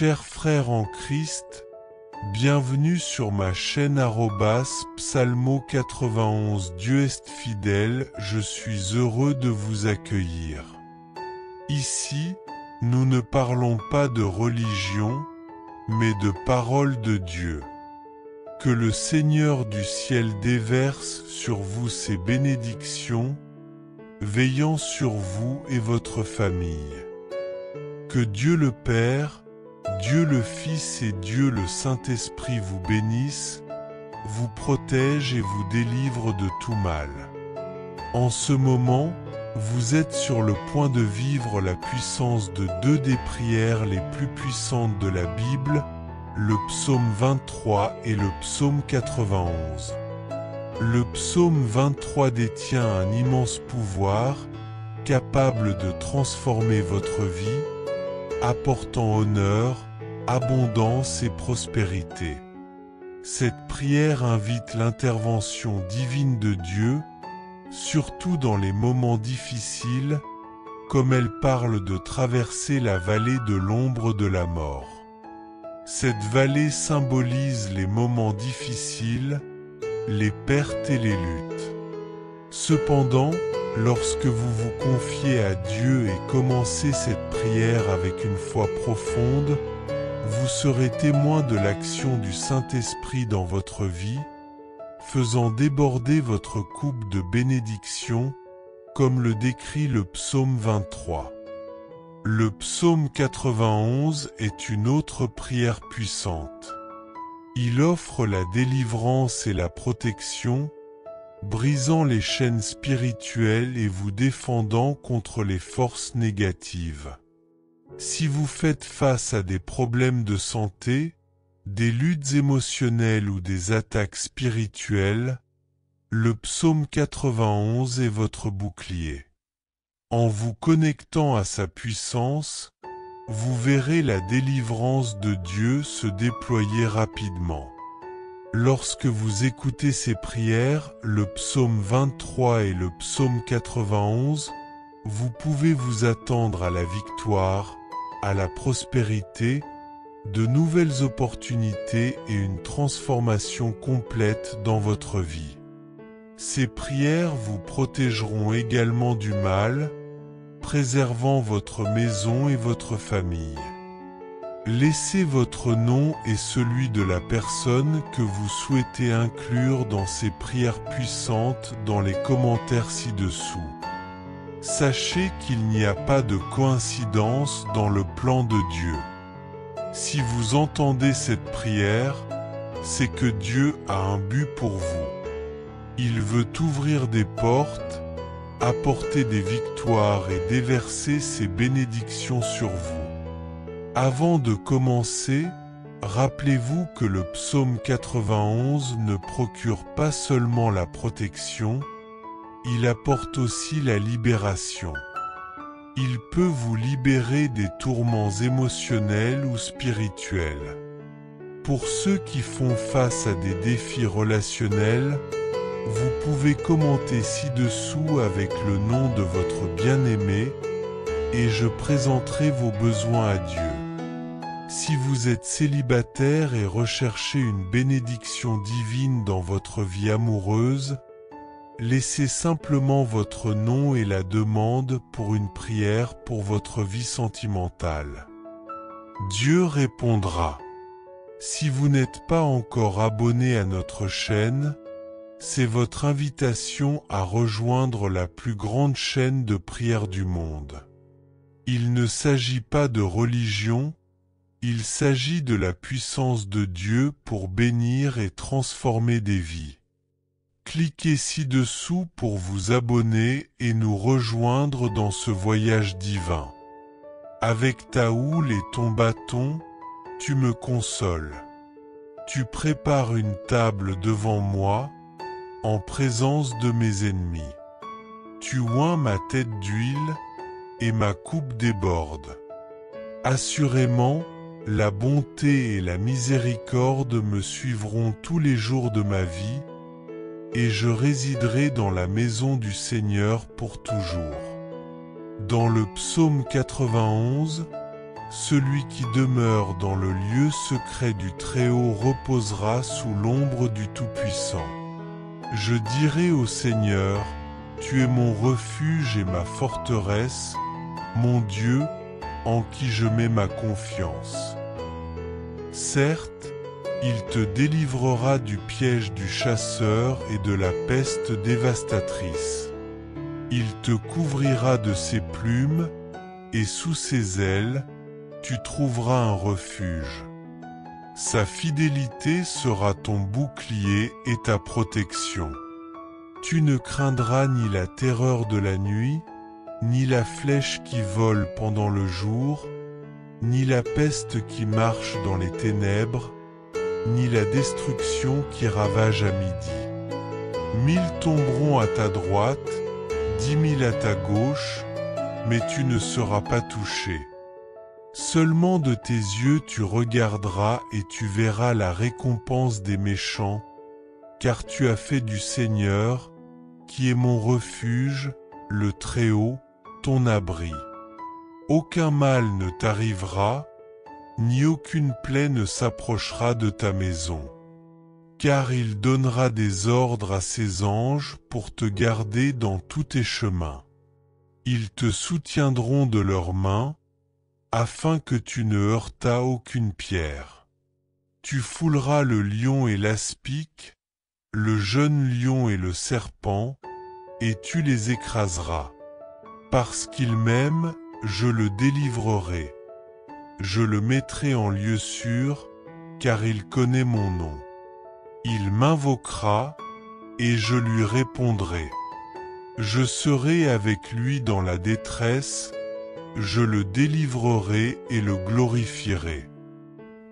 Chers frères en Christ, bienvenue sur ma chaîne @psalmo91. Dieu est fidèle, je suis heureux de vous accueillir. Ici, nous ne parlons pas de religion, mais de parole de Dieu. Que le Seigneur du ciel déverse sur vous ses bénédictions, veillant sur vous et votre famille. Que Dieu le Père, Dieu le Fils et Dieu le Saint-Esprit vous bénissent, vous protègent et vous délivrent de tout mal. En ce moment, vous êtes sur le point de vivre la puissance de deux des prières les plus puissantes de la Bible, le psaume 23 et le psaume 91. Le psaume 23 détient un immense pouvoir, capable de transformer votre vie, apportant honneur, abondance et prospérité. Cette prière invite l'intervention divine de Dieu, surtout dans les moments difficiles, comme elle parle de traverser la vallée de l'ombre de la mort. Cette vallée symbolise les moments difficiles, les pertes et les luttes. Cependant, lorsque vous vous confiez à Dieu et commencez cette prière avec une foi profonde, vous serez témoin de l'action du Saint-Esprit dans votre vie, faisant déborder votre coupe de bénédiction, comme le décrit le psaume 23. Le psaume 91 est une autre prière puissante. Il offre la délivrance et la protection, brisant les chaînes spirituelles et vous défendant contre les forces négatives. Si vous faites face à des problèmes de santé, des luttes émotionnelles ou des attaques spirituelles, le psaume 91 est votre bouclier. En vous connectant à sa puissance, vous verrez la délivrance de Dieu se déployer rapidement. Lorsque vous écoutez ces prières, le psaume 23 et le psaume 91, vous pouvez vous attendre à la victoire, à la prospérité, de nouvelles opportunités et une transformation complète dans votre vie. Ces prières vous protégeront également du mal, préservant votre maison et votre famille. Laissez votre nom et celui de la personne que vous souhaitez inclure dans ces prières puissantes dans les commentaires ci-dessous. Sachez qu'il n'y a pas de coïncidence dans le plan de Dieu. Si vous entendez cette prière, c'est que Dieu a un but pour vous. Il veut ouvrir des portes, apporter des victoires et déverser ses bénédictions sur vous. Avant de commencer, rappelez-vous que le psaume 91 ne procure pas seulement la protection, il apporte aussi la libération. Il peut vous libérer des tourments émotionnels ou spirituels. Pour ceux qui font face à des défis relationnels, vous pouvez commenter ci-dessous avec le nom de votre bien-aimé et je présenterai vos besoins à Dieu. Si vous êtes célibataire et recherchez une bénédiction divine dans votre vie amoureuse, laissez simplement votre nom et la demande pour une prière pour votre vie sentimentale. Dieu répondra. Si vous n'êtes pas encore abonné à notre chaîne, c'est votre invitation à rejoindre la plus grande chaîne de prière du monde. Il ne s'agit pas de religion, il s'agit de la puissance de Dieu pour bénir et transformer des vies. Cliquez ci-dessous pour vous abonner et nous rejoindre dans ce voyage divin. Avec ta houle et ton bâton, tu me consoles. Tu prépares une table devant moi, en présence de mes ennemis. Tu oins ma tête d'huile, et ma coupe déborde. Assurément, la bonté et la miséricorde me suivront tous les jours de ma vie, et je résiderai dans la maison du Seigneur pour toujours. Dans le psaume 91, celui qui demeure dans le lieu secret du Très-Haut reposera sous l'ombre du Tout-Puissant. Je dirai au Seigneur, tu es mon refuge et ma forteresse, mon Dieu, en qui je mets ma confiance. Certes, il te délivrera du piège du chasseur et de la peste dévastatrice. Il te couvrira de ses plumes, et sous ses ailes, tu trouveras un refuge. Sa fidélité sera ton bouclier et ta protection. Tu ne craindras ni la terreur de la nuit, ni la flèche qui vole pendant le jour, ni la peste qui marche dans les ténèbres, ni la destruction qui ravage à midi. 1000 tomberont à ta droite, 10 000 à ta gauche, mais tu ne seras pas touché. Seulement de tes yeux tu regarderas et tu verras la récompense des méchants, car tu as fait du Seigneur, qui est mon refuge, le Très-Haut, ton abri. Aucun mal ne t'arrivera, ni aucune plaie ne s'approchera de ta maison. Car il donnera des ordres à ses anges pour te garder dans tous tes chemins. Ils te soutiendront de leurs mains, afin que tu ne heurtas aucune pierre. Tu fouleras le lion et l'aspic, le jeune lion et le serpent, et tu les écraseras. Parce qu'il m'aime, je le délivrerai. Je le mettrai en lieu sûr, car il connaît mon nom. Il m'invoquera, et je lui répondrai. Je serai avec lui dans la détresse, je le délivrerai et le glorifierai.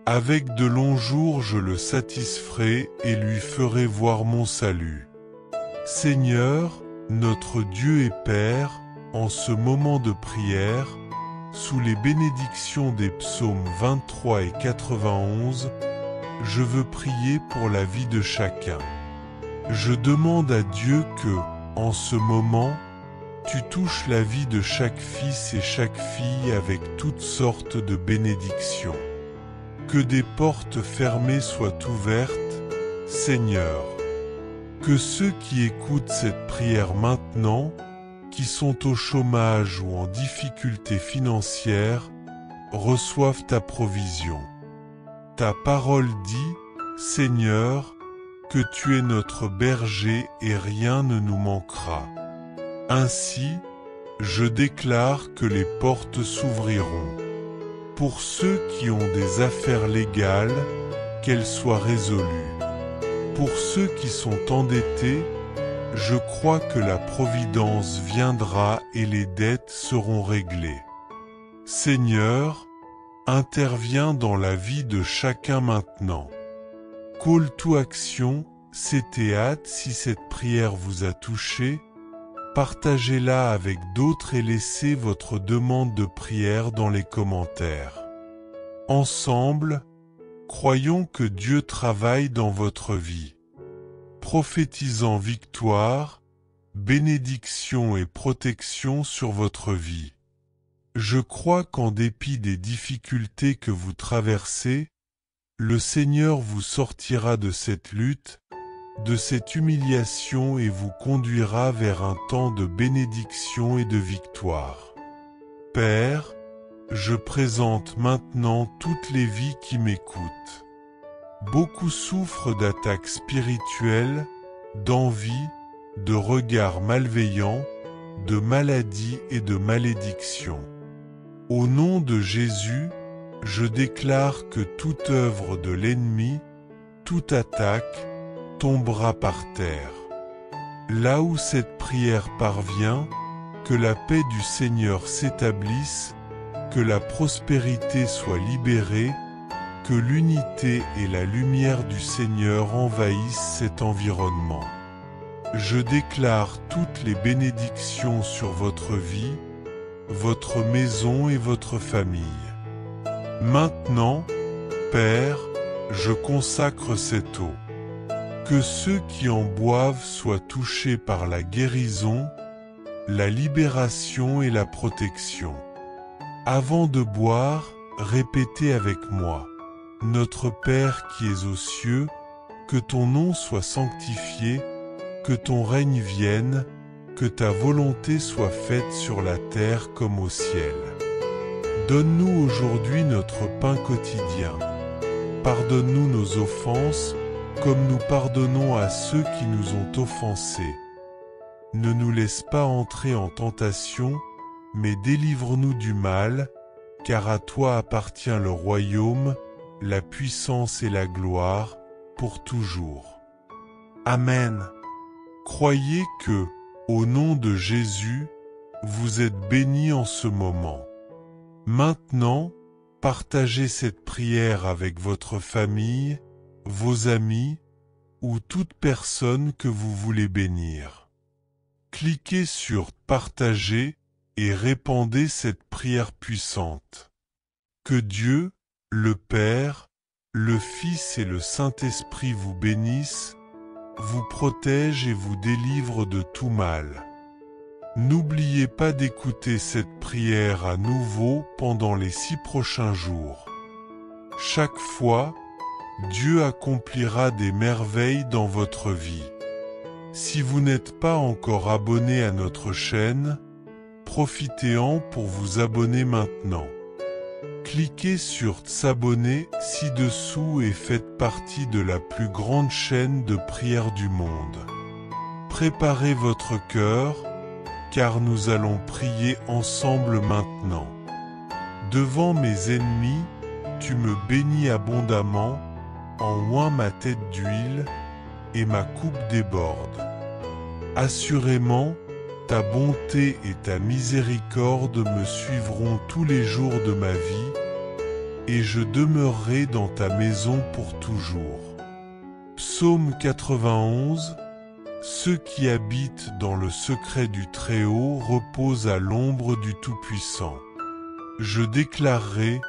Avec de longs jours je le satisferai et lui ferai voir mon salut. Seigneur, notre Dieu et Père, en ce moment de prière, sous les bénédictions des psaumes 23 et 91, je veux prier pour la vie de chacun. Je demande à Dieu que, en ce moment, tu touches la vie de chaque fils et chaque fille avec toutes sortes de bénédictions. Que des portes fermées soient ouvertes, Seigneur. Que ceux qui écoutent cette prière maintenant, qui sont au chômage ou en difficulté financière, reçoivent ta provision. Ta parole dit, Seigneur, que tu es notre berger et rien ne nous manquera. Ainsi, je déclare que les portes s'ouvriront. Pour ceux qui ont des affaires légales, qu'elles soient résolues. Pour ceux qui sont endettés, je crois que la providence viendra et les dettes seront réglées. Seigneur, interviens dans la vie de chacun maintenant. Call to Action, c'était hâte. Si cette prière vous a touché, partagez-la avec d'autres et laissez votre demande de prière dans les commentaires. Ensemble, croyons que Dieu travaille dans votre vie. Prophétisant victoire, bénédiction et protection sur votre vie. Je crois qu'en dépit des difficultés que vous traversez, le Seigneur vous sortira de cette lutte, de cette humiliation et vous conduira vers un temps de bénédiction et de victoire. Père, je présente maintenant toutes les vies qui m'écoutent. Beaucoup souffrent d'attaques spirituelles, d'envie, de regards malveillants, de maladies et de malédictions. Au nom de Jésus, je déclare que toute œuvre de l'ennemi, toute attaque, tombera par terre. Là où cette prière parvient, que la paix du Seigneur s'établisse, que la prospérité soit libérée, que l'unité et la lumière du Seigneur envahissent cet environnement. Je déclare toutes les bénédictions sur votre vie, votre maison et votre famille. Maintenant, Père, je consacre cette eau. Que ceux qui en boivent soient touchés par la guérison, la libération et la protection. Avant de boire, répétez avec moi. Notre Père qui es aux cieux, que ton nom soit sanctifié, que ton règne vienne, que ta volonté soit faite sur la terre comme au ciel. Donne-nous aujourd'hui notre pain quotidien. Pardonne-nous nos offenses, comme nous pardonnons à ceux qui nous ont offensés. Ne nous laisse pas entrer en tentation, mais délivre-nous du mal, car à toi appartient le royaume, la puissance et la gloire, pour toujours. Amen. Croyez que, au nom de Jésus, vous êtes bénis en ce moment. Maintenant, partagez cette prière avec votre famille, vos amis, ou toute personne que vous voulez bénir. Cliquez sur « Partager » et répandez cette prière puissante. Que Dieu, le Père, le Fils et le Saint-Esprit vous bénissent, vous protègent et vous délivrent de tout mal. N'oubliez pas d'écouter cette prière à nouveau pendant les 6 prochains jours. Chaque fois, Dieu accomplira des merveilles dans votre vie. Si vous n'êtes pas encore abonné à notre chaîne, profitez-en pour vous abonner maintenant. Cliquez sur « S'abonner » ci-dessous et faites partie de la plus grande chaîne de prière du monde. Préparez votre cœur, car nous allons prier ensemble maintenant. Devant mes ennemis, tu me bénis abondamment, en oint ma tête d'huile, et ma coupe déborde. Assurément, ta bonté et ta miséricorde me suivront tous les jours de ma vie, et je demeurerai dans ta maison pour toujours. Psaume 91. Ceux qui habitent dans le secret du Très-Haut reposent à l'ombre du Tout-Puissant. Je déclarerai,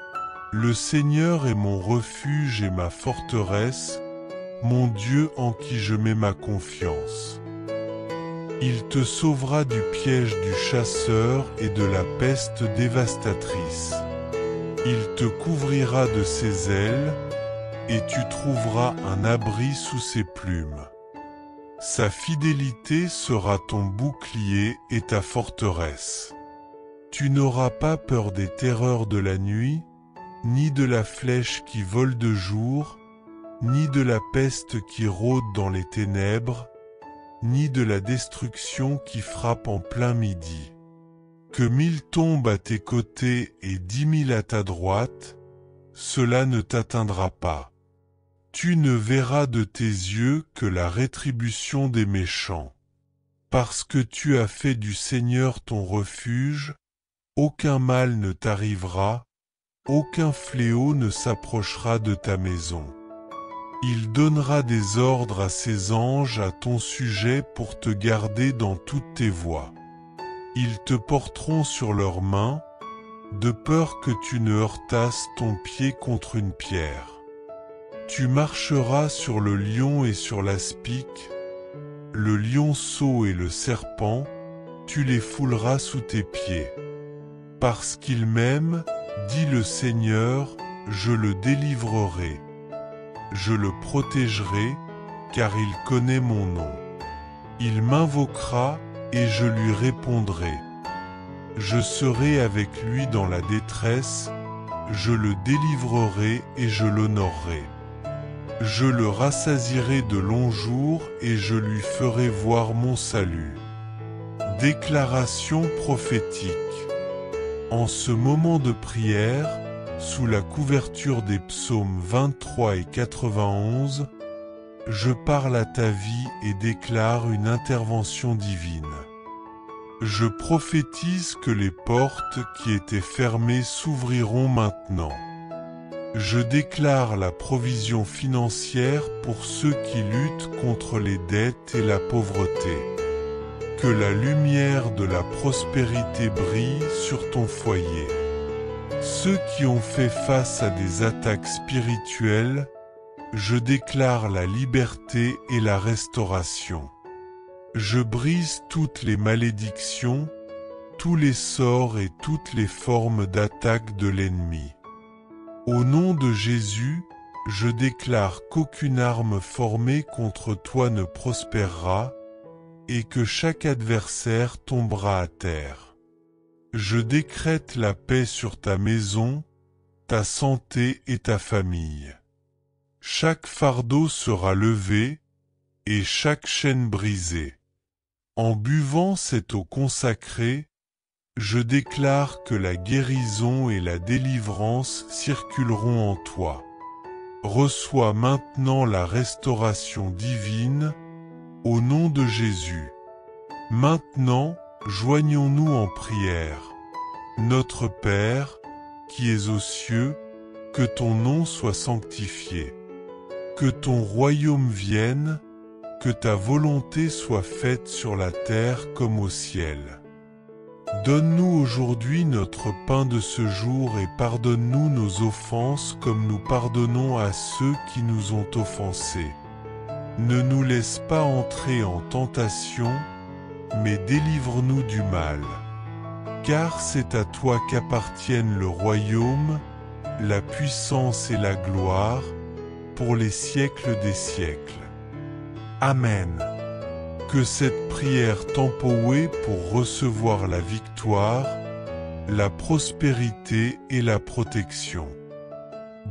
le Seigneur est mon refuge et ma forteresse, mon Dieu en qui je mets ma confiance. Il te sauvera du piège du chasseur et de la peste dévastatrice. Il te couvrira de ses ailes, et tu trouveras un abri sous ses plumes. Sa fidélité sera ton bouclier et ta forteresse. Tu n'auras pas peur des terreurs de la nuit, ni de la flèche qui vole de jour, ni de la peste qui rôde dans les ténèbres, ni de la destruction qui frappe en plein midi. Que 1000 tombent à tes côtés et 10 000 à ta droite, cela ne t'atteindra pas. Tu ne verras de tes yeux que la rétribution des méchants. Parce que tu as fait du Seigneur ton refuge, aucun mal ne t'arrivera, aucun fléau ne s'approchera de ta maison. Il donnera des ordres à ses anges à ton sujet pour te garder dans toutes tes voies. Ils te porteront sur leurs mains, de peur que tu ne heurtasses ton pied contre une pierre. Tu marcheras sur le lion et sur l'aspic, le lionceau et le serpent, tu les fouleras sous tes pieds. Parce qu'il m'aime, dit le Seigneur, je le délivrerai. Je le protégerai, car il connaît mon nom. Il m'invoquera, et je lui répondrai. Je serai avec lui dans la détresse, je le délivrerai et je l'honorerai. Je le rassasierai de longs jours et je lui ferai voir mon salut. Déclaration prophétique. En ce moment de prière, sous la couverture des psaumes 23 et 91, je parle à ta vie et déclare une intervention divine. Je prophétise que les portes qui étaient fermées s'ouvriront maintenant. Je déclare la provision financière pour ceux qui luttent contre les dettes et la pauvreté. Que la lumière de la prospérité brille sur ton foyer. Ceux qui ont fait face à des attaques spirituelles, je déclare la liberté et la restauration. Je brise toutes les malédictions, tous les sorts et toutes les formes d'attaque de l'ennemi. Au nom de Jésus, je déclare qu'aucune arme formée contre toi ne prospérera, et que chaque adversaire tombera à terre. Je décrète la paix sur ta maison, ta santé et ta famille. Chaque fardeau sera levé, et chaque chaîne brisée. En buvant cette eau consacrée, je déclare que la guérison et la délivrance circuleront en toi. Reçois maintenant la restauration divine, au nom de Jésus. Maintenant, joignons-nous en prière. Notre Père, qui es aux cieux, que ton nom soit sanctifié. Que ton royaume vienne, que ta volonté soit faite sur la terre comme au ciel. Donne-nous aujourd'hui notre pain de ce jour et pardonne-nous nos offenses comme nous pardonnons à ceux qui nous ont offensés. Ne nous laisse pas entrer en tentation, mais délivre-nous du mal. Car c'est à toi qu'appartiennent le royaume, la puissance et la gloire, pour les siècles des siècles. Amen. Que cette prière t'empoue pour recevoir la victoire, la prospérité et la protection.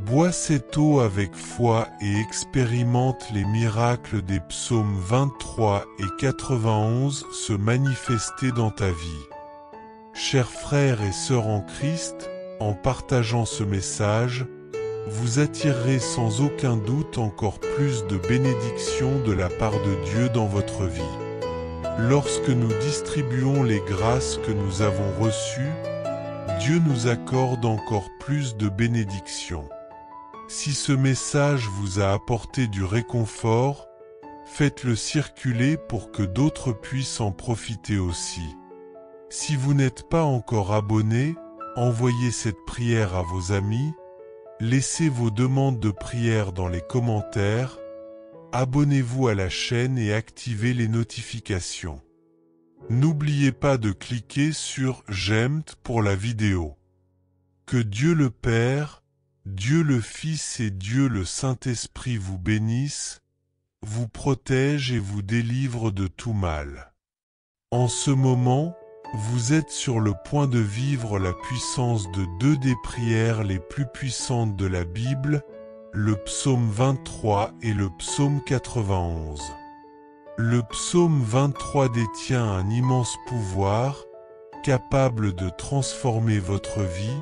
Bois cette eau avec foi et expérimente les miracles des psaumes 23 et 91 se manifester dans ta vie. Chers frères et sœurs en Christ, en partageant ce message, vous attirerez sans aucun doute encore plus de bénédictions de la part de Dieu dans votre vie. Lorsque nous distribuons les grâces que nous avons reçues, Dieu nous accorde encore plus de bénédictions. Si ce message vous a apporté du réconfort, faites-le circuler pour que d'autres puissent en profiter aussi. Si vous n'êtes pas encore abonné, envoyez cette prière à vos amis, laissez vos demandes de prière dans les commentaires, abonnez-vous à la chaîne et activez les notifications. N'oubliez pas de cliquer sur « J'aime » pour la vidéo. Que Dieu le Père, Dieu le Fils et Dieu le Saint-Esprit vous bénissent, vous protègent et vous délivrent de tout mal. En ce moment, vous êtes sur le point de vivre la puissance de deux des prières les plus puissantes de la Bible, le psaume 23 et le psaume 91. Le psaume 23 détient un immense pouvoir, capable de transformer votre vie,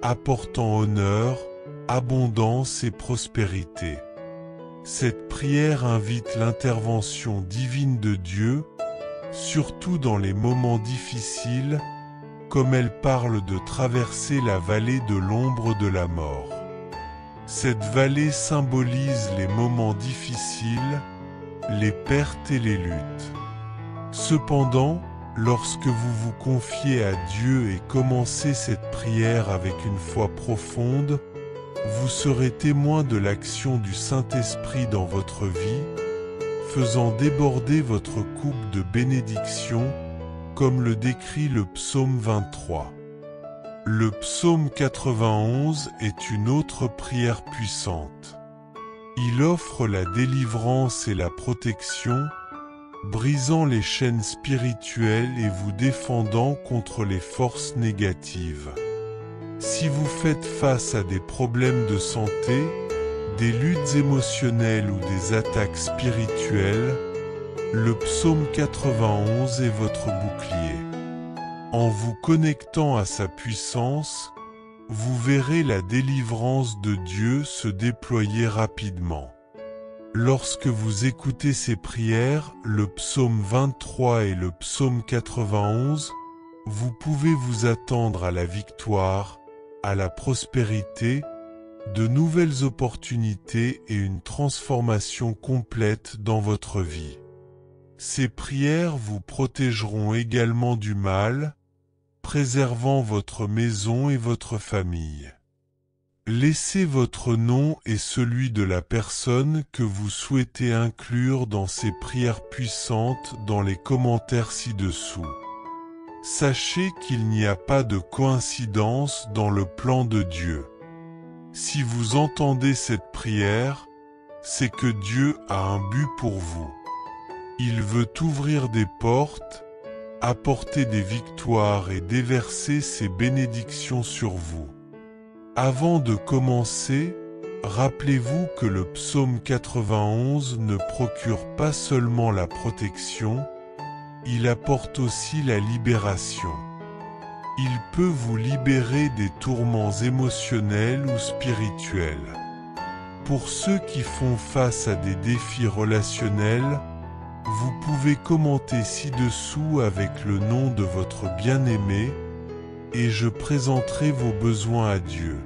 apportant honneur, abondance et prospérité. Cette prière invite l'intervention divine de Dieu, surtout dans les moments difficiles, comme elle parle de traverser la vallée de l'ombre de la mort. Cette vallée symbolise les moments difficiles, les pertes et les luttes. Cependant, lorsque vous vous confiez à Dieu et commencez cette prière avec une foi profonde, vous serez témoin de l'action du Saint-Esprit dans votre vie, faisant déborder votre coupe de bénédictions, comme le décrit le psaume 23. Le psaume 91 est une autre prière puissante. Il offre la délivrance et la protection, brisant les chaînes spirituelles et vous défendant contre les forces négatives. Si vous faites face à des problèmes de santé, des luttes émotionnelles ou des attaques spirituelles, le psaume 91 est votre bouclier. En vous connectant à sa puissance, vous verrez la délivrance de Dieu se déployer rapidement. Lorsque vous écoutez ces prières, le psaume 23 et le psaume 91, vous pouvez vous attendre à la victoire, à la prospérité, de nouvelles opportunités et une transformation complète dans votre vie. Ces prières vous protégeront également du mal, préservant votre maison et votre famille. Laissez votre nom et celui de la personne que vous souhaitez inclure dans ces prières puissantes dans les commentaires ci-dessous. Sachez qu'il n'y a pas de coïncidence dans le plan de Dieu. Si vous entendez cette prière, c'est que Dieu a un but pour vous. Il veut ouvrir des portes, apporter des victoires et déverser ses bénédictions sur vous. Avant de commencer, rappelez-vous que le psaume 91 ne procure pas seulement la protection, il apporte aussi la libération. Il peut vous libérer des tourments émotionnels ou spirituels. Pour ceux qui font face à des défis relationnels, vous pouvez commenter ci-dessous avec le nom de votre bien-aimé et je présenterai vos besoins à Dieu.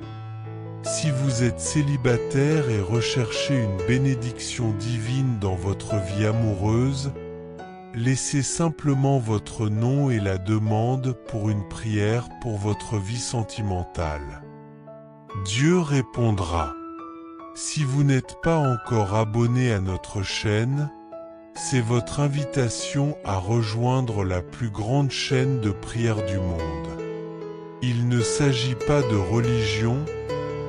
Si vous êtes célibataire et recherchez une bénédiction divine dans votre vie amoureuse, laissez simplement votre nom et la demande pour une prière pour votre vie sentimentale. Dieu répondra. Si vous n'êtes pas encore abonné à notre chaîne, c'est votre invitation à rejoindre la plus grande chaîne de prière du monde. Il ne s'agit pas de religion,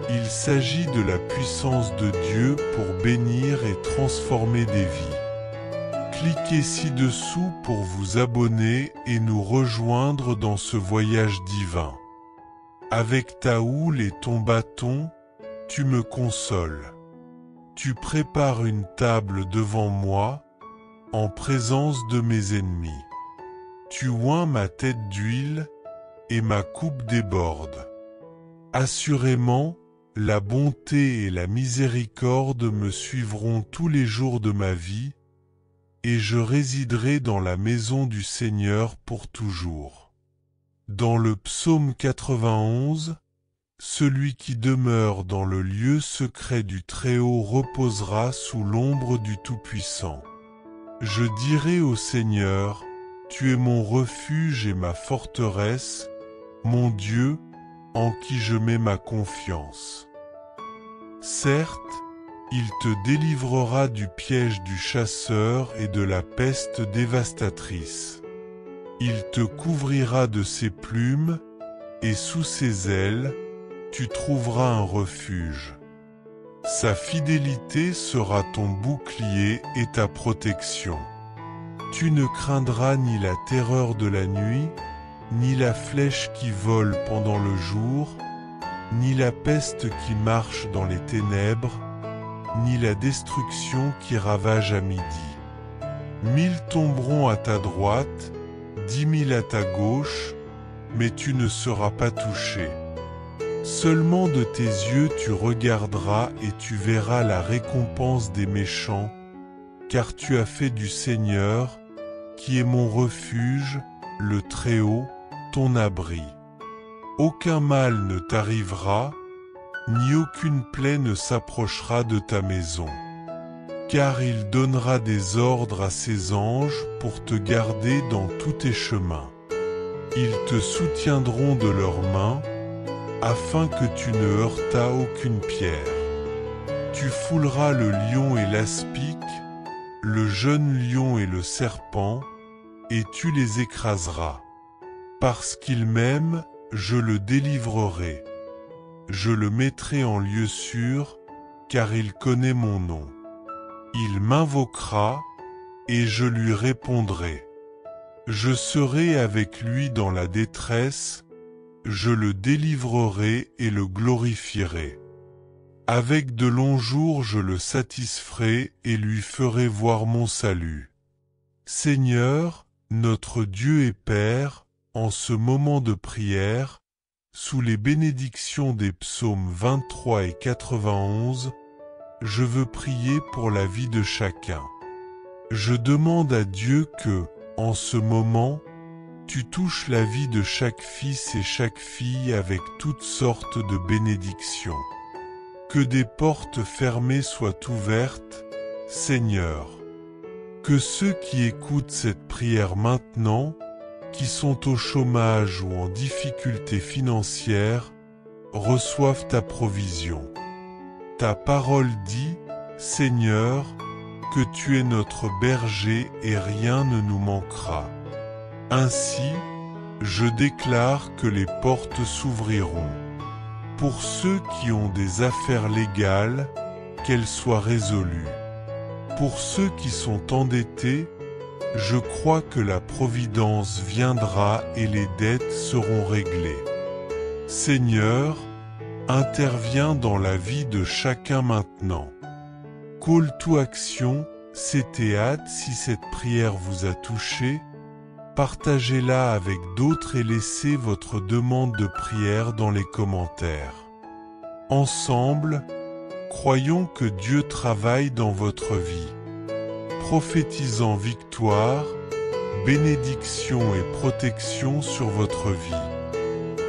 il s'agit de la puissance de Dieu pour bénir et transformer des vies. Cliquez ci-dessous pour vous abonner et nous rejoindre dans ce voyage divin. Avec ta houle et ton bâton, tu me consoles. Tu prépares une table devant moi, en présence de mes ennemis. Tu oins ma tête d'huile, et ma coupe déborde. Assurément, la bonté et la miséricorde me suivront tous les jours de ma vie, et je résiderai dans la maison du Seigneur pour toujours. Dans le psaume 91, celui qui demeure dans le lieu secret du Très-Haut reposera sous l'ombre du Tout-Puissant. Je dirai au Seigneur, tu es mon refuge et ma forteresse, mon Dieu, en qui je mets ma confiance. Certes, il te délivrera du piège du chasseur et de la peste dévastatrice. Il te couvrira de ses plumes, et sous ses ailes, tu trouveras un refuge. Sa fidélité sera ton bouclier et ta protection. Tu ne craindras ni la terreur de la nuit, ni la flèche qui vole pendant le jour, ni la peste qui marche dans les ténèbres, ni la destruction qui ravage à midi. 1000 tomberont à ta droite, 10 000 à ta gauche, mais tu ne seras pas touché. Seulement de tes yeux tu regarderas et tu verras la récompense des méchants, car tu as fait du Seigneur, qui est mon refuge, le Très-Haut, ton abri. Aucun mal ne t'arrivera, ni aucune plaie ne s'approchera de ta maison. Car il donnera des ordres à ses anges pour te garder dans tous tes chemins. Ils te soutiendront de leurs mains, afin que tu ne heurtas aucune pierre. Tu fouleras le lion et l'aspic, le jeune lion et le serpent, et tu les écraseras. Parce qu'il m'aime, je le délivrerai. Je le mettrai en lieu sûr, car il connaît mon nom. Il m'invoquera, et je lui répondrai. Je serai avec lui dans la détresse, je le délivrerai et le glorifierai. Avec de longs jours je le satisferai et lui ferai voir mon salut. Seigneur, notre Dieu et Père, en ce moment de prière, sous les bénédictions des psaumes 23 et 91, je veux prier pour la vie de chacun. Je demande à Dieu que, en ce moment, tu touches la vie de chaque fils et chaque fille avec toutes sortes de bénédictions. Que des portes fermées soient ouvertes, Seigneur. Que ceux qui écoutent cette prière maintenant, qui sont au chômage ou en difficulté financière, reçoivent ta provision. Ta parole dit, Seigneur, que tu es notre berger et rien ne nous manquera. Ainsi, je déclare que les portes s'ouvriront. Pour ceux qui ont des affaires légales, qu'elles soient résolues. Pour ceux qui sont endettés, je crois que la providence viendra et les dettes seront réglées. Seigneur, interviens dans la vie de chacun maintenant. Call to Action, c'est théâtre. Si cette prière vous a touché, partagez-la avec d'autres et laissez votre demande de prière dans les commentaires. Ensemble, croyons que Dieu travaille dans votre vie. Prophétisant victoire, bénédiction et protection sur votre vie.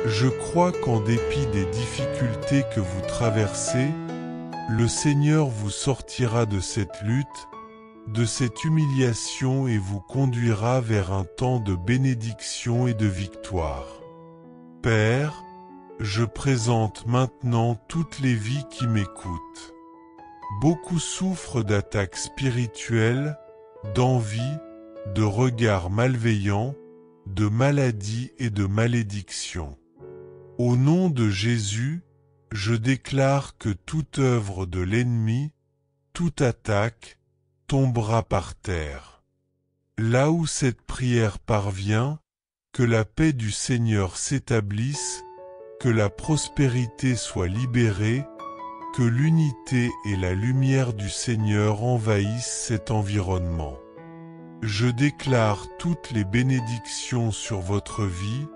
Je crois qu'en dépit des difficultés que vous traversez, le Seigneur vous sortira de cette lutte, de cette humiliation et vous conduira vers un temps de bénédiction et de victoire. Père, je présente maintenant toutes les vies qui m'écoutent. Beaucoup souffrent d'attaques spirituelles, d'envie, de regards malveillants, de maladies et de malédictions. Au nom de Jésus, je déclare que toute œuvre de l'ennemi, toute attaque, tombera par terre. Là où cette prière parvient, que la paix du Seigneur s'établisse, que la prospérité soit libérée, que l'unité et la lumière du Seigneur envahissent cet environnement. Je déclare toutes les bénédictions sur votre vie,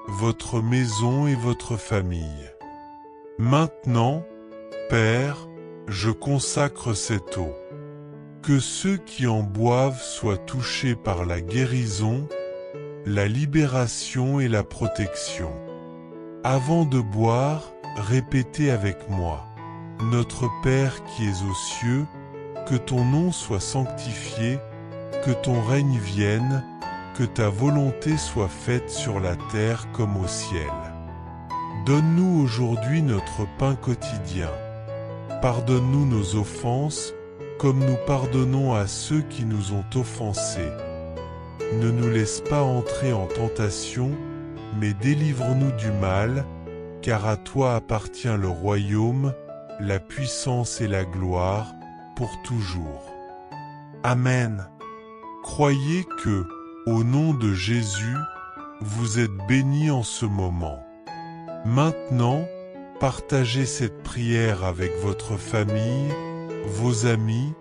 votre maison et votre famille. Maintenant, Père, je consacre cette eau. Que ceux qui en boivent soient touchés par la guérison, la libération et la protection. Avant de boire, répétez avec moi. Notre Père qui es aux cieux, que ton nom soit sanctifié, que ton règne vienne, que ta volonté soit faite sur la terre comme au ciel. Donne-nous aujourd'hui notre pain quotidien. Pardonne-nous nos offenses, comme nous pardonnons à ceux qui nous ont offensés. Ne nous laisse pas entrer en tentation, mais délivre-nous du mal, car à toi appartient le royaume, la puissance et la gloire, pour toujours. Amen. Croyez que, au nom de Jésus, vous êtes bénis en ce moment. Maintenant, partagez cette prière avec votre famille, vos amis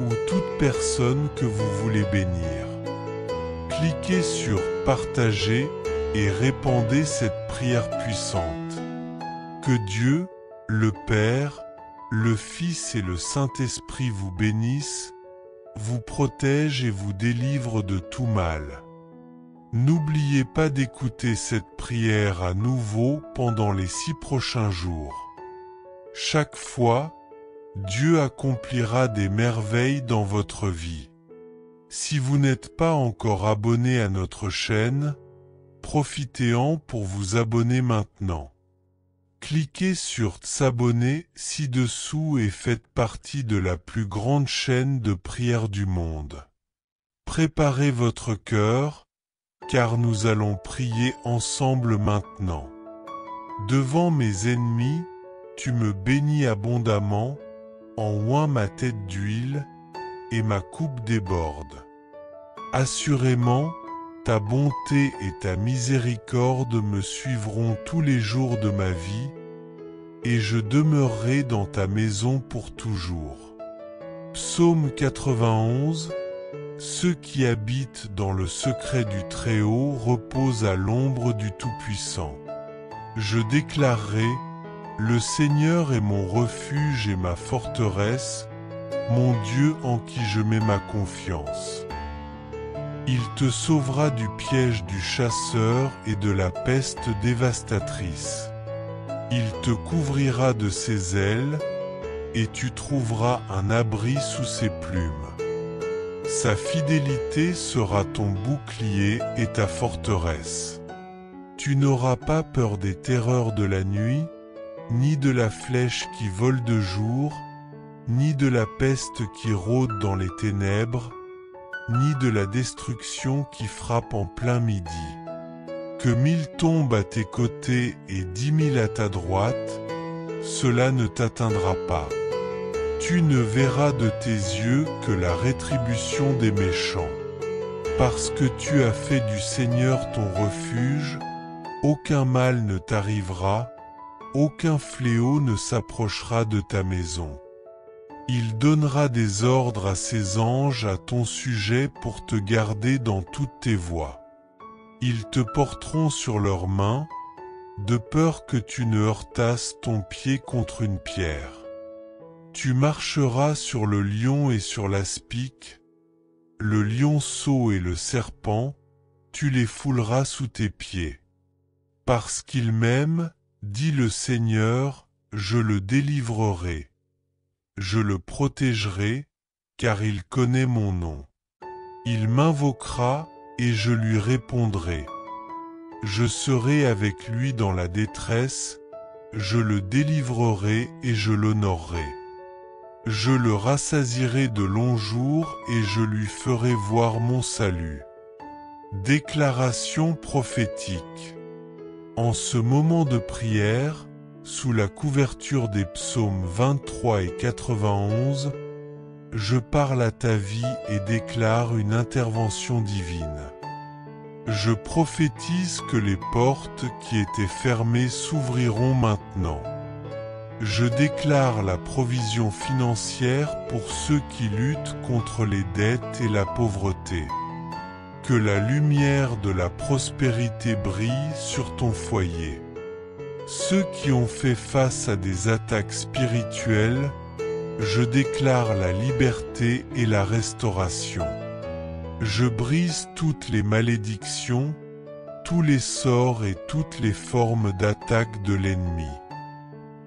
ou toute personne que vous voulez bénir. Cliquez sur « Partager » et répandez cette prière puissante. Que Dieu, le Père, le Fils et le Saint-Esprit vous bénissent, vous protègent et vous délivrent de tout mal. N'oubliez pas d'écouter cette prière à nouveau pendant les 6 prochains jours. Chaque fois, Dieu accomplira des merveilles dans votre vie. Si vous n'êtes pas encore abonné à notre chaîne, profitez-en pour vous abonner maintenant. Cliquez sur « S'abonner » ci-dessous et faites partie de la plus grande chaîne de prière du monde. Préparez votre cœur, car nous allons prier ensemble maintenant. Devant mes ennemis, tu me bénis abondamment, en oint ma tête d'huile, et ma coupe déborde. Assurément, ta bonté et ta miséricorde me suivront tous les jours de ma vie, et je demeurerai dans ta maison pour toujours. Psaume 91. Ceux qui habitent dans le secret du Très-Haut reposent à l'ombre du Tout-Puissant. Je déclarerai, le Seigneur est mon refuge et ma forteresse, mon Dieu en qui je mets ma confiance. Il te sauvera du piège du chasseur et de la peste dévastatrice. Il te couvrira de ses ailes, et tu trouveras un abri sous ses plumes. Sa fidélité sera ton bouclier et ta forteresse. Tu n'auras pas peur des terreurs de la nuit, ni de la flèche qui vole de jour, ni de la peste qui rôde dans les ténèbres, ni de la destruction qui frappe en plein midi. Que 1000 tombent à tes côtés et 10 000 à ta droite, cela ne t'atteindra pas. Tu ne verras de tes yeux que la rétribution des méchants. Parce que tu as fait du Seigneur ton refuge, aucun mal ne t'arrivera, aucun fléau ne s'approchera de ta maison. Il donnera des ordres à ses anges à ton sujet pour te garder dans toutes tes voies. Ils te porteront sur leurs mains, de peur que tu ne heurtasses ton pied contre une pierre. Tu marcheras sur le lion et sur l'aspic, le lionceau et le serpent, tu les fouleras sous tes pieds. Parce qu'il m'aime, dit le Seigneur, je le délivrerai. Je le protégerai, car il connaît mon nom. Il m'invoquera, et je lui répondrai. Je serai avec lui dans la détresse, je le délivrerai et je l'honorerai. Je le rassasierai de longs jours et je lui ferai voir mon salut. Déclaration prophétique. En ce moment de prière, sous la couverture des psaumes 23 et 91, je parle à ta vie et déclare une intervention divine. Je prophétise que les portes qui étaient fermées s'ouvriront maintenant. Je déclare la provision financière pour ceux qui luttent contre les dettes et la pauvreté. Que la lumière de la prospérité brille sur ton foyer. Ceux qui ont fait face à des attaques spirituelles, je déclare la liberté et la restauration. Je brise toutes les malédictions, tous les sorts et toutes les formes d'attaque de l'ennemi.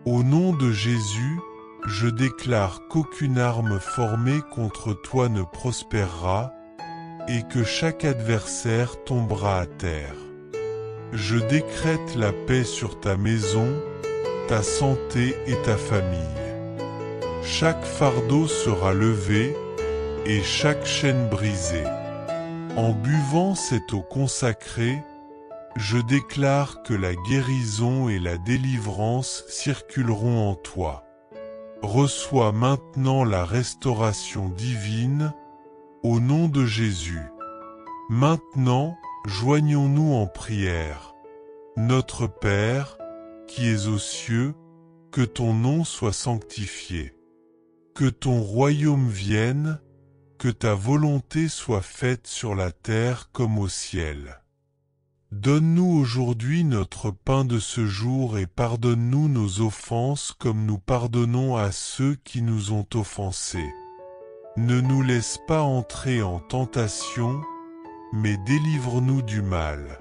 Au nom de Jésus, je déclare qu'aucune arme formée contre toi ne prospérera et que chaque adversaire tombera à terre. Je décrète la paix sur ta maison, ta santé et ta famille. Chaque fardeau sera levé et chaque chaîne brisée. En buvant cette eau consacrée, je déclare que la guérison et la délivrance circuleront en toi. Reçois maintenant la restauration divine, au nom de Jésus. Maintenant, joignons-nous en prière. Notre Père, qui es aux cieux, que ton nom soit sanctifié. Que ton royaume vienne, que ta volonté soit faite sur la terre comme au ciel. Donne-nous aujourd'hui notre pain de ce jour et pardonne-nous nos offenses comme nous pardonnons à ceux qui nous ont offensés. Ne nous laisse pas entrer en tentation, mais délivre-nous du mal.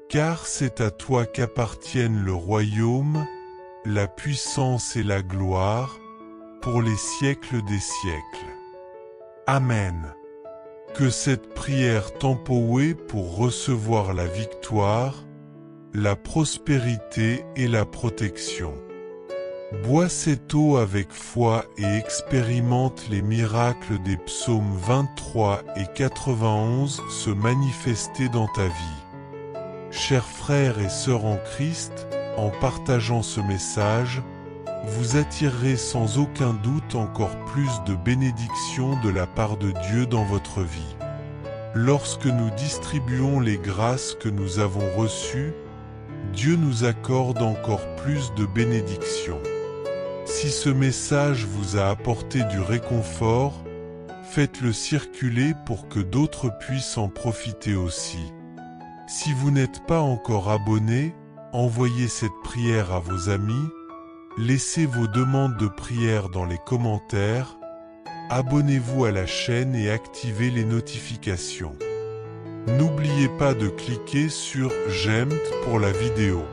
Car c'est à toi qu'appartiennent le royaume, la puissance et la gloire, pour les siècles des siècles. Amen. Que cette prière t'empoue pour recevoir la victoire, la prospérité et la protection. Bois cette eau avec foi et expérimente les miracles des psaumes 23 et 91 se manifester dans ta vie. Chers frères et sœurs en Christ, en partageant ce message, vous attirerez sans aucun doute encore plus de bénédictions de la part de Dieu dans votre vie. Lorsque nous distribuons les grâces que nous avons reçues, Dieu nous accorde encore plus de bénédictions. Si ce message vous a apporté du réconfort, faites-le circuler pour que d'autres puissent en profiter aussi. Si vous n'êtes pas encore abonné, envoyez cette prière à vos amis, laissez vos demandes de prière dans les commentaires, abonnez-vous à la chaîne et activez les notifications. N'oubliez pas de cliquer sur « J'aime » pour la vidéo.